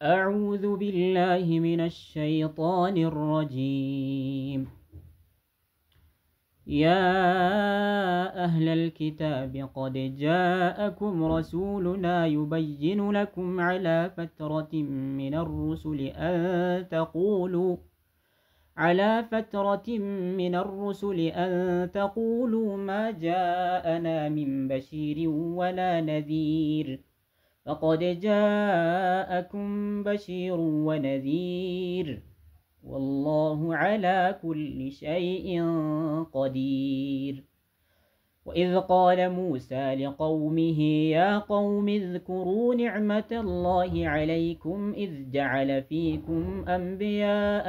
أعوذ بالله من الشيطان الرجيم. يا أهل الكتاب قد جاءكم رسولنا يبين لكم على فترة من الرسل أن تقولوا ما جاءنا من بشير ولا نذير، فقد جاءكم بشير ونذير، والله على كل شيء قدير. وإذ قال موسى لقومه يا قوم اذكروا نعمة الله عليكم إذ جعل فيكم أنبياء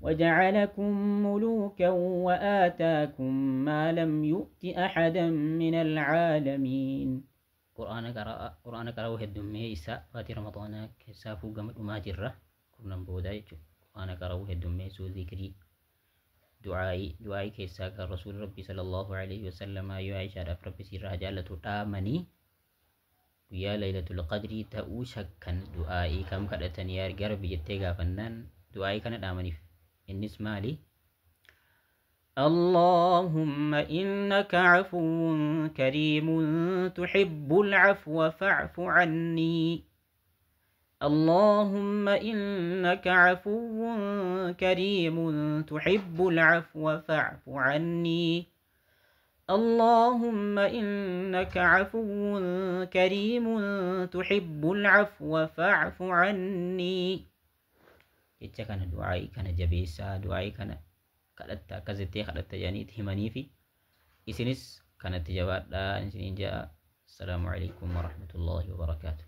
وجعلكم ملوكا وآتاكم ما لم يؤت أحدا من العالمين. قرآن قرأ هدومي إساء فاتي رمضان كسافو قمت ماجرة كنا بودا قرآن قرأ هدومي سو ذكري دعائي كيسا رسول ربي صلى الله عليه وسلم يا عائشة ربي سيرها جالة تامني ويا ليلة القدر تأو شكا دعائي كم كدتني يا رجال بيتيغا فنان دعائي كان دامني إنس مالي اللهم إنك عفو كريم تحب العفو فاعف عني. اللهم إنك عفو كريم تحب العفو فاعف عني. اللهم إنك عفو كريم تحب العفو فاعف عني. jecha kana du'aa'ii kana jabeessaa, du'aa'ii kana kadhattaa akkasitti kadhatta jedhaniiti himanii fi isinis kanatti jabaadhaa isiniin jedha. Assalaamu alaikum warahmatullahi wabarakaatuh.